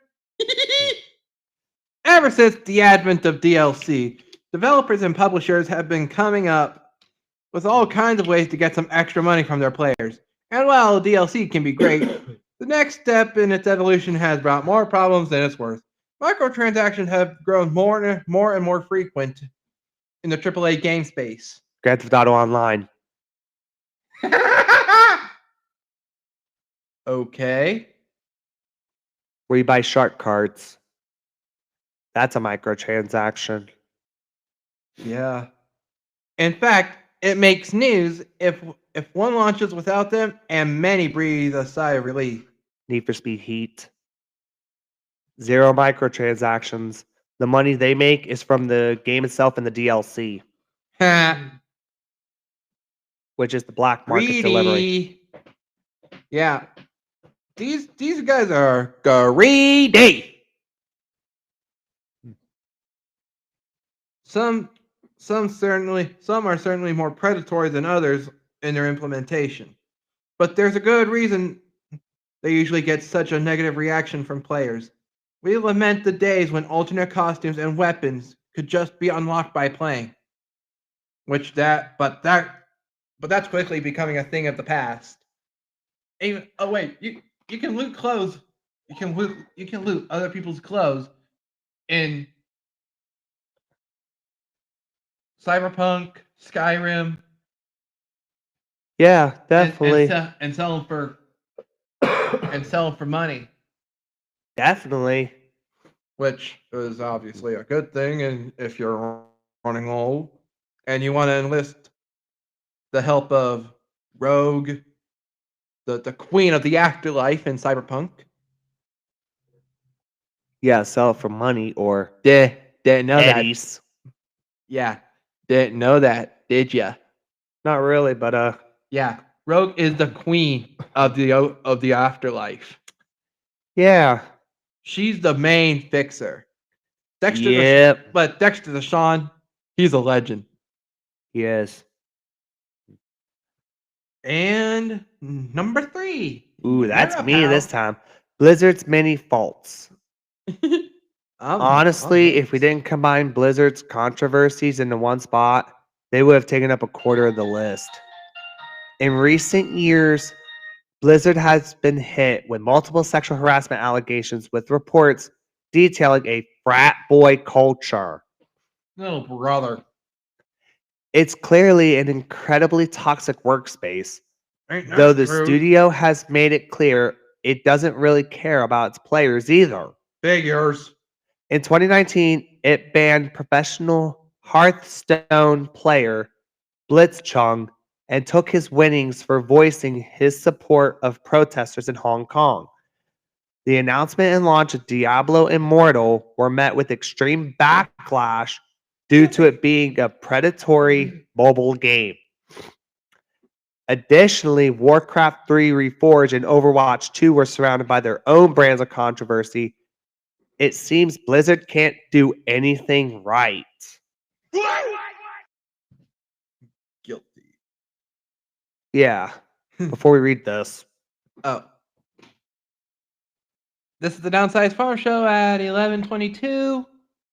Ever since the advent of DLC, developers and publishers have been coming up with all kinds of ways to get some extra money from their players. And while DLC can be great, the next step in its evolution has brought more problems than it's worth. Microtransactions have grown more and more frequent in the AAA game space. Grand Theft Auto Online. Okay. Where you buy shark cards. That's a microtransaction. Yeah. In fact, it makes news if one launches without them, and many breathe a sigh of relief. Need for Speed Heat. 0 microtransactions. The money they make is from the game itself and the DLC, which is the black market delivery. Yeah. These guys are greedy. Some are certainly more predatory than others in their implementation. But there's a good reason they usually get such a negative reaction from players. We lament the days when alternate costumes and weapons could just be unlocked by playing. Which that, but that's quickly becoming a thing of the past. Even oh wait, you can loot clothes. You can loot other people's clothes in Cyberpunk, Skyrim, Yeah, and definitely. and sell them for money, Definitely. which is obviously a good thing. And if you're running low and you want to enlist the help of Rogue, the queen of the afterlife in Cyberpunk, Yeah, sell it for money or didn't know that. eddies. Yeah, didn't know that, did ya? Not really, but Yeah, Rogue is the queen of the afterlife. yeah. She's the main fixer. Yep. But Dexter Deshawn, he's a legend. Yes. And number 3. Ooh, that's You're me this pal. time. Blizzard's many faults. Honestly, if we next. didn't combine Blizzard's controversies into one spot, they would have taken up a quarter of the list. In recent years, Blizzard has been hit with multiple sexual harassment allegations with reports detailing a frat boy culture. Little brother. It's clearly an incredibly toxic workspace, Ain't that though the true? studio has made it clear it doesn't really care about its players either. Figures. In 2019, it banned professional Hearthstone player Blitzchung and took his winnings for voicing his support of protesters in Hong Kong. The announcement and launch of Diablo Immortal were met with extreme backlash due to it being a predatory mobile game. Additionally, Warcraft 3 Reforged and Overwatch 2 were surrounded by their own brands of controversy. It seems Blizzard can't do anything right. Guilty. Yeah, before we read this. Oh. This is the Downsize Farm Show at 11:22.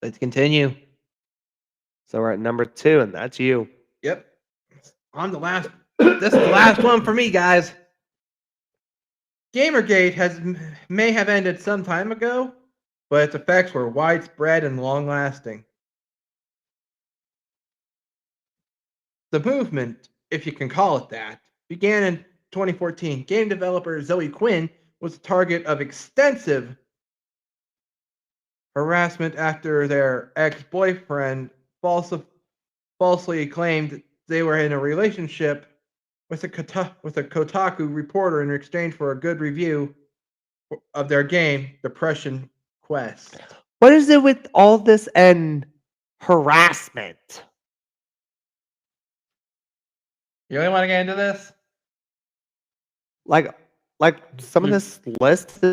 Let's continue. So we're at number 2, and that's you. Yep. On the last. This is the last one for me, guys. Gamergate may have ended some time ago, but its effects were widespread and long-lasting. The movement, if you can call it that, began in 2014. Game developer Zoe Quinn was the target of extensive harassment after their ex-boyfriend falsely claimed they were in a relationship with a Kotaku reporter in exchange for a good review of their game, Depression Quest. What is it with all this and harassment? You really want to get into this? Like, some of this list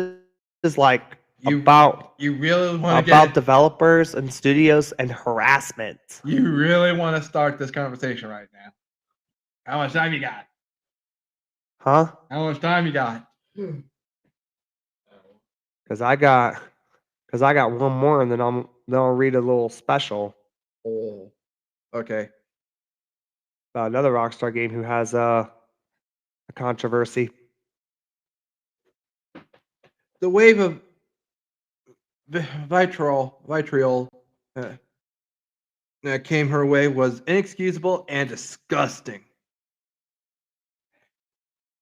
is like You really want to about developers and studios and harassment. You really want to start this conversation right now? How much time you got? Huh? How much time you got? Because I got one more, and then I'll read a little special Oh. Okay. about another Rockstar game who has a controversy. The wave of vitriol that came her way was inexcusable and disgusting.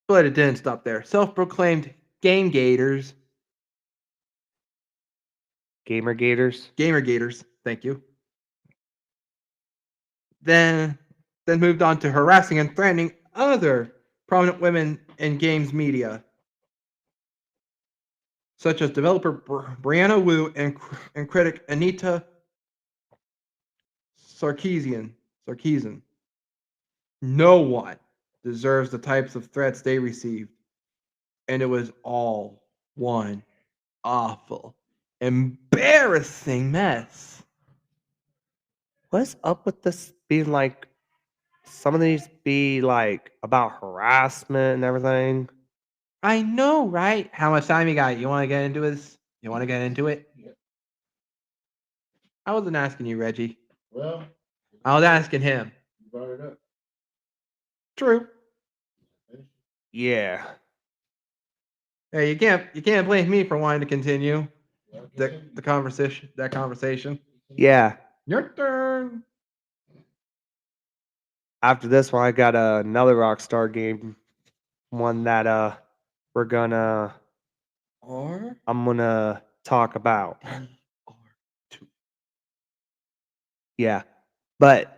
But it didn't stop there. Self-proclaimed game gators, gamer gators, thank you. Then moved on to harassing and threatening other prominent women in games media, such as developer Brianna Wu and critic Anita Sarkeesian. No one deserves the types of threats they received, and it was all one awful, embarrassing mess. What's up with this being like? Some of these be like about harassment and everything. I know, right? How much time you got? You want to get into this? You want to get into it? Yeah. I wasn't asking you, Reggie. Well, I was asking him. you brought it up. True. Yeah. Hey, you can't blame me for wanting to continue Well, the conversation. That conversation. Yeah. Your turn. After this one, I got another Rockstar game. One that we're gonna Or I'm gonna talk about. two. Yeah. But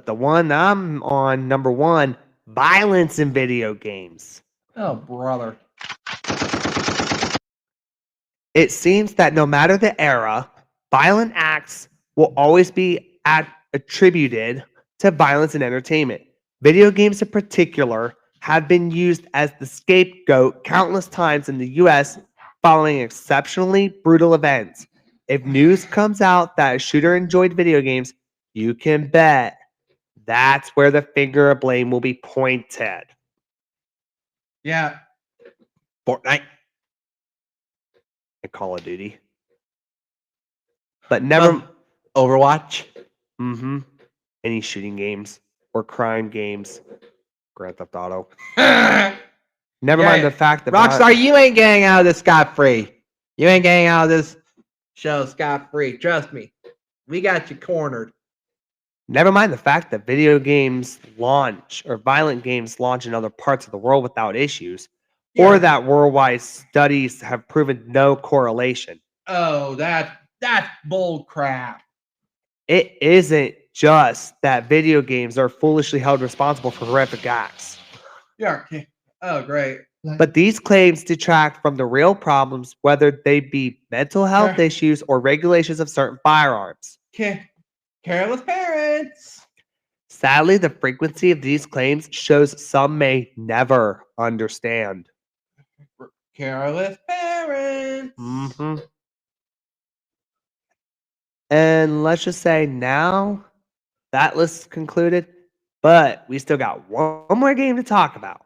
the one I'm on, number one, violence in video games. Oh, brother. It seems that no matter the era, violent acts will always be attributed to violence in entertainment. Video games in particular have been used as the scapegoat countless times in the US following exceptionally brutal events. If news comes out that a shooter enjoyed video games, you can bet that's where the finger of blame will be pointed. Yeah. Fortnite. And Call of Duty. But never Overwatch. any shooting games or crime games, Grand Theft Auto. Never mind the fact that Rockstar, you ain't getting out of this scot free. You ain't getting out of this show scot free. Trust me. We got you cornered. never mind the fact that video games launch or violent games launch in other parts of the world without issues, or that worldwide studies have proven no correlation. Oh, that's bull crap. It isn't just that video games are foolishly held responsible for horrific acts. Yeah. Oh, great. But these claims detract from the real problems, whether they be mental health issues or regulations of certain firearms. Careless parents. Sadly, the frequency of these claims shows some may never understand. Careless parents. And let's just say now that list is concluded, but we still got one more game to talk about.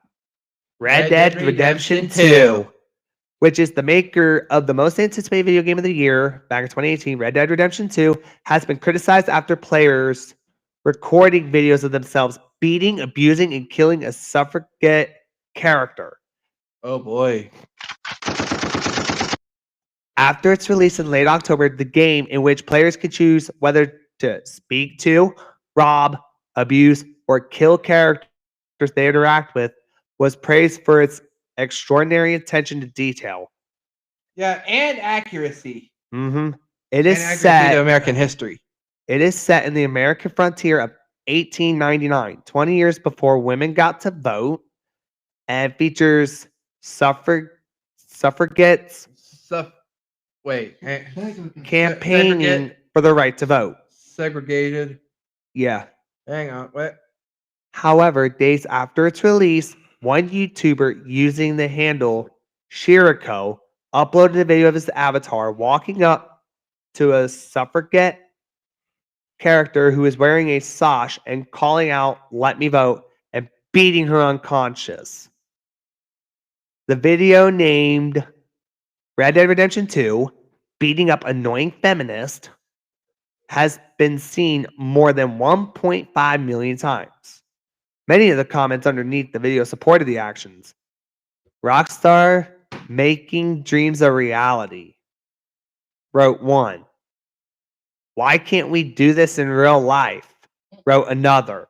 Red Dead Redemption 2, which is the maker of the most anticipated video game of the year back in 2018. Red Dead Redemption 2 has been criticized after players recording videos of themselves beating, abusing, and killing a suffragette character. Oh boy. After its release in late October, the game, in which players could choose whether to speak to, rob, abuse, or kill characters they interact with, was praised for its extraordinary attention to detail. Yeah, and accuracy. It is accuracy set to American history. It is set in the American frontier of 1899, 20 years before women got to vote, and features suffragettes campaigning for the right to vote. Segregated. Yeah. Hang on. What? However, days after its release, one YouTuber using the handle Shiriko uploaded a video of his avatar walking up to a suffragette character who is wearing a sash and calling out, "Let me vote," and beating her unconscious. The video, named Red Dead Redemption 2, Beating Up Annoying Feminist, has been seen more than 1.5 million times. Many of the comments underneath the video supported the actions. Rockstar making dreams a reality. Wrote one. Why can't we do this in real life? Wrote another.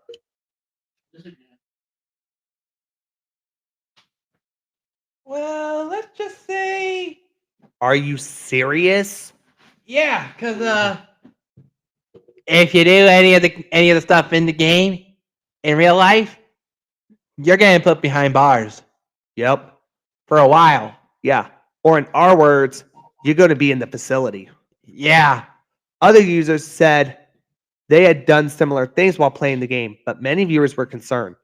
Well, let's just say, Are you serious? yeah, because if you do any of the stuff in the game in real life, you're getting put behind bars. Yep. For a while. Yeah. Or in our words, you're going to be in the facility. Yeah. Other users said they had done similar things while playing the game, but many viewers were concerned.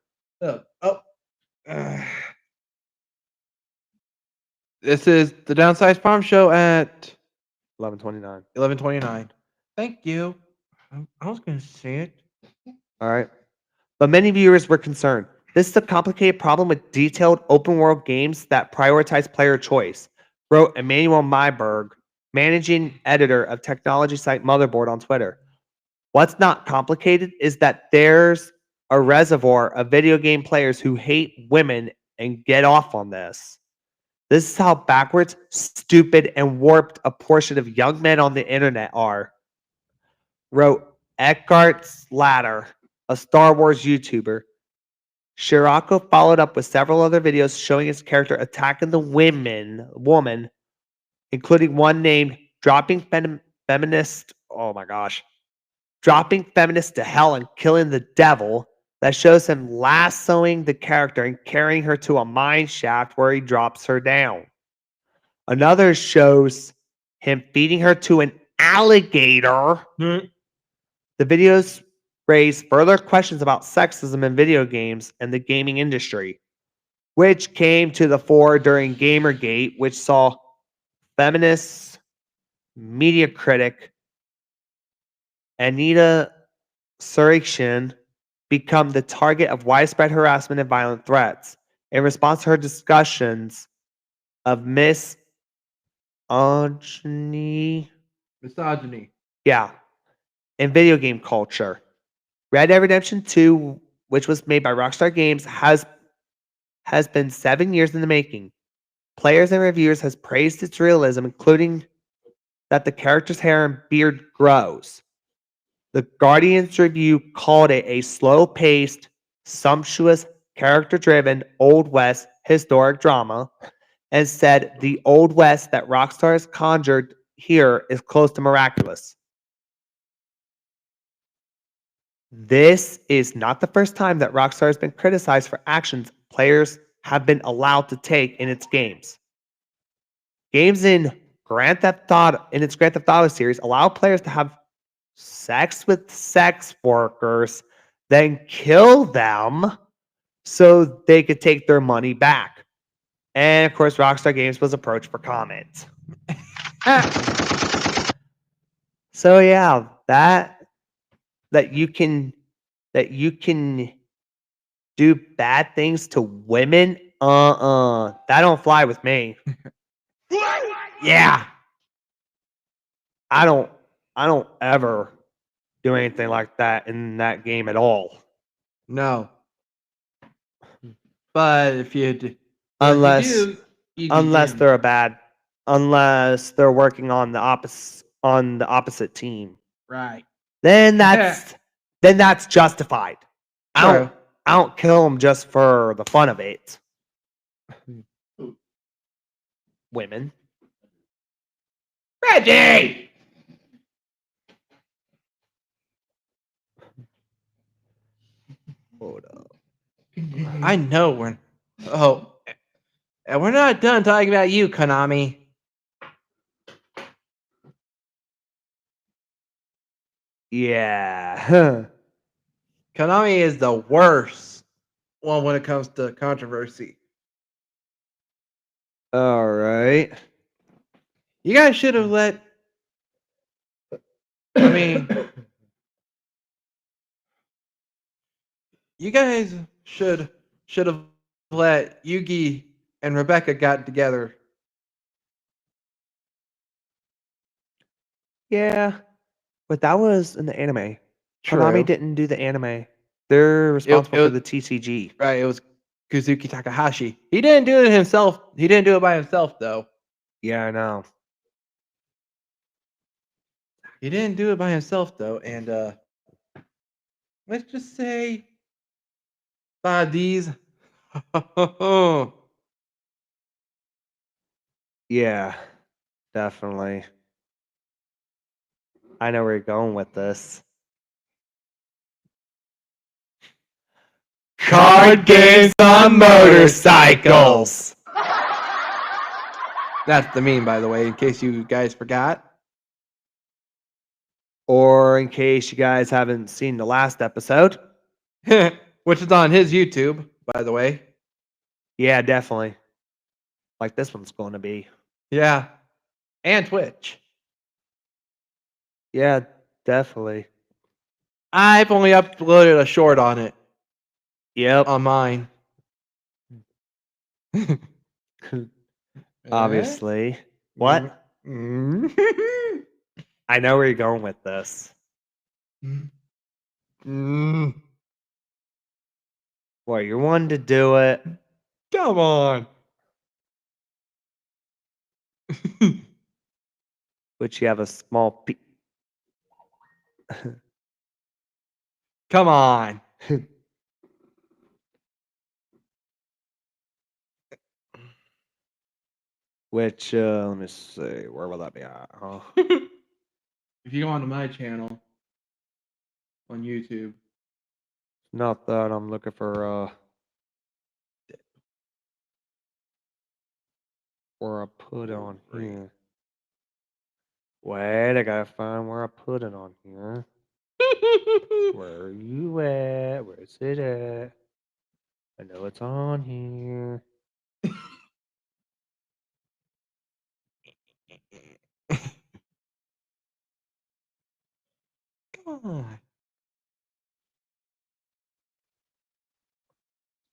This is the Downsize Farm Show at 11:29. 11:29. Thank you. I was going to say it. All right. But many viewers were concerned. This is a complicated problem with detailed open world games that prioritize player choice, wrote Emmanuel Myberg, managing editor of technology site Motherboard on Twitter. What's not complicated is that there's a reservoir of video game players who hate women and get off on this. This is how backwards, stupid, and warped a portion of young men on the internet are, wrote Eckhart Slatter, a Star Wars YouTuber. Shirako followed up with several other videos showing his character attacking the woman, including one named Dropping Feminist. Oh my gosh. Dropping Feminist to Hell and Killing the Devil, that shows him lassoing the character and carrying her to a mine shaft where he drops her down. Another shows him feeding her to an alligator. The videos raise further questions about sexism in video games and the gaming industry, which came to the fore during Gamergate, which saw feminist media critic Anita Surikshin become the target of widespread harassment and violent threats. In response to her discussions of misogyny, yeah, in video game culture. Red Dead Redemption 2, which was made by Rockstar Games, has been 7 years in the making. Players and reviewers has praised its realism, including that the character's hair and beard grows. The Guardian's review called it a slow-paced, sumptuous, character-driven Old West historic drama, and said the Old West that Rockstar has conjured here is close to miraculous. This is not the first time that Rockstar has been criticized for actions players have been allowed to take in its games. Games in its Grand Theft Auto series allow players to have sex with sex workers, then kill them so they could take their money back. And of course, Rockstar Games was approached for comment. So yeah, that you can do bad things to women, that don't fly with me. Yeah. I don't ever do anything like that in that game at all. No. But if you do, Unless you do unless damage. unless they're working on the opposite team. Right. Then that's justified. True. I don't kill them just for the fun of it. Women. Reggie! Hold up. I know we're. Oh, and we're not done talking about you, Konami. Yeah. Konami is the worst one when it comes to controversy. All right. You guys should have let. I mean, you guys should have let Yugi and Rebecca got together. Yeah. But that was in the anime. True. Konami didn't do the anime. They're responsible it for was- the TCG. Right, it was Kazuki Takahashi. He didn't do it himself. He didn't do it by himself, though. Yeah, I know. He didn't do it by himself, though. And let's just say, these. Yeah, definitely. I know where you're going with this. Card games on motorcycles. That's the meme, by the way, in case you guys forgot. Or in case you guys haven't seen the last episode. Which is on his YouTube, by the way. Yeah, definitely. Like this one's going to be. Yeah. And Twitch. Yeah, definitely. I've only uploaded a short on it. Yep. on mine. Obviously. What? Mm. I know where you're going with this. Mm. Well, you're one to do it. Come on. Which you have a small Come on. which let me see, where will that be at? Huh? If you go onto my channel on YouTube, Not that I'm looking for where I put it on here. Wait, I gotta find where I put it on here. Where are you at? Where's it at? I know it's on here. come on.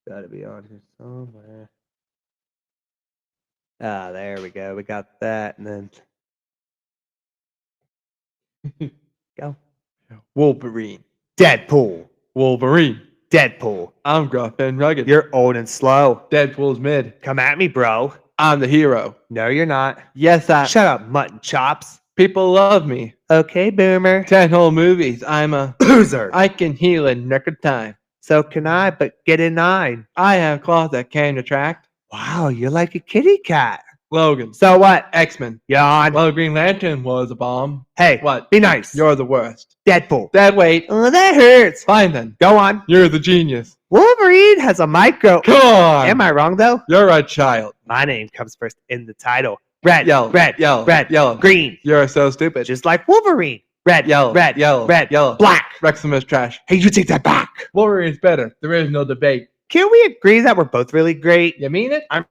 Gotta be on here somewhere. Ah, there we go. We got that, and then go. Wolverine. Deadpool. Wolverine. Deadpool. I'm gruff and rugged. You're old and slow. Deadpool's mid. Come at me, bro. I'm the hero. No, you're not. Yes, Shut up, mutton chops. people love me. Okay, boomer. 10 whole movies. I'm a Loser. I can heal in record time. So can I, but get in 9. I have claws that can attract. Wow, you're like a kitty cat. Logan. So what? X-Men. Yawn. Well, Green Lantern was a bomb. Hey, What? be nice. You're the worst. Deadpool. Dead weight. Oh, that hurts. Fine then. Go on. You're the genius. Wolverine has a micro. Come on. Am I wrong, though? You're a child. My name comes first in the title. Red, Yellow. red, Yellow. red, Yellow. green. You're so stupid. Just like Wolverine. Red, Yellow. red, Yellow. red, Yellow. black. Wrexham is trash. Hey, you take that back. Wolverine's better. There is no debate. Can we agree that we're both really great? You mean it? I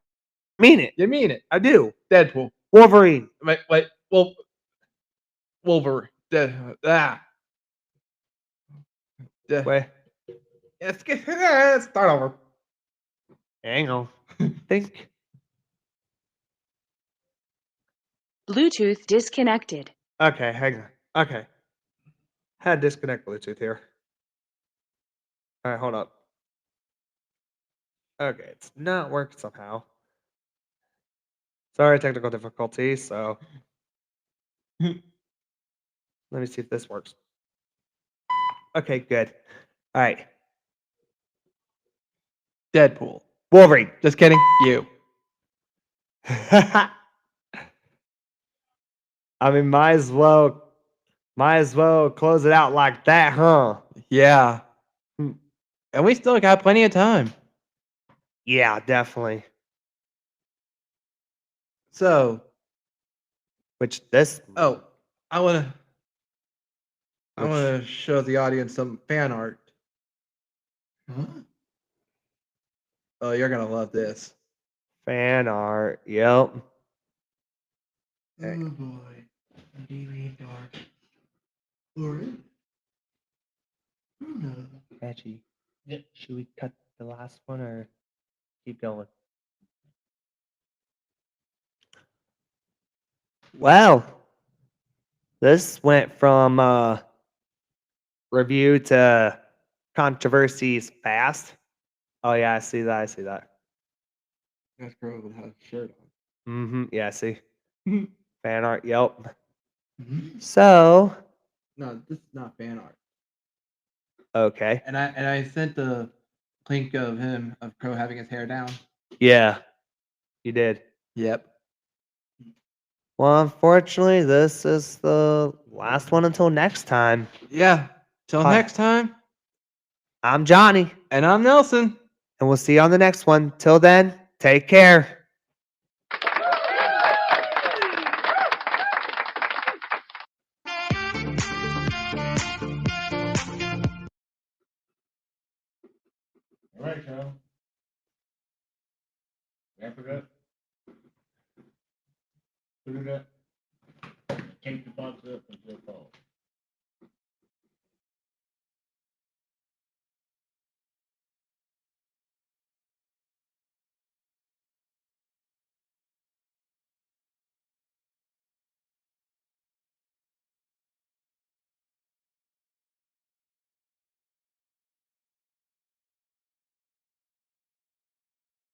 mean it. You mean it? I do. Deadpool. Wolverine. Wait. Wolverine. Ah. Wait. Let's start over. Hang on. Think. Bluetooth disconnected. Okay, hang on. Okay. Had to disconnect Bluetooth here. All right, hold up. Okay, it's not working somehow. Sorry, technical difficulties. So let me see if this works. Okay, good. All right. Deadpool. Wolverine. Just kidding. You. I mean, might as well close it out like that, huh? Yeah. Hmm. And we still got plenty of time. Yeah, definitely. So, Which this I want to show the audience some fan art. Huh? Oh, you're going to love this. fan art. Yep. Oh boy. Really dark. Or it? Who knows? Catchy. Yep. Should we cut the last one or keep going? Well, this went from review to controversies fast. Oh yeah, I see that. I see that. That's girl with a shirt Mm-hmm. Yeah, I see. on. Fan art. Yep. Mhm. So No, this is not fan art. okay. And I sent the link of him of Crow having his hair down. Yeah, you did. Yep. Well, unfortunately, this is the last one until next time. Yeah. Till Hi. next time. I'm Johnny, And I'm Nelson. and we'll see you on the next one. Till then, take care. All right, Kyle. Wrap it up. Put it up. Take the box up and flip off.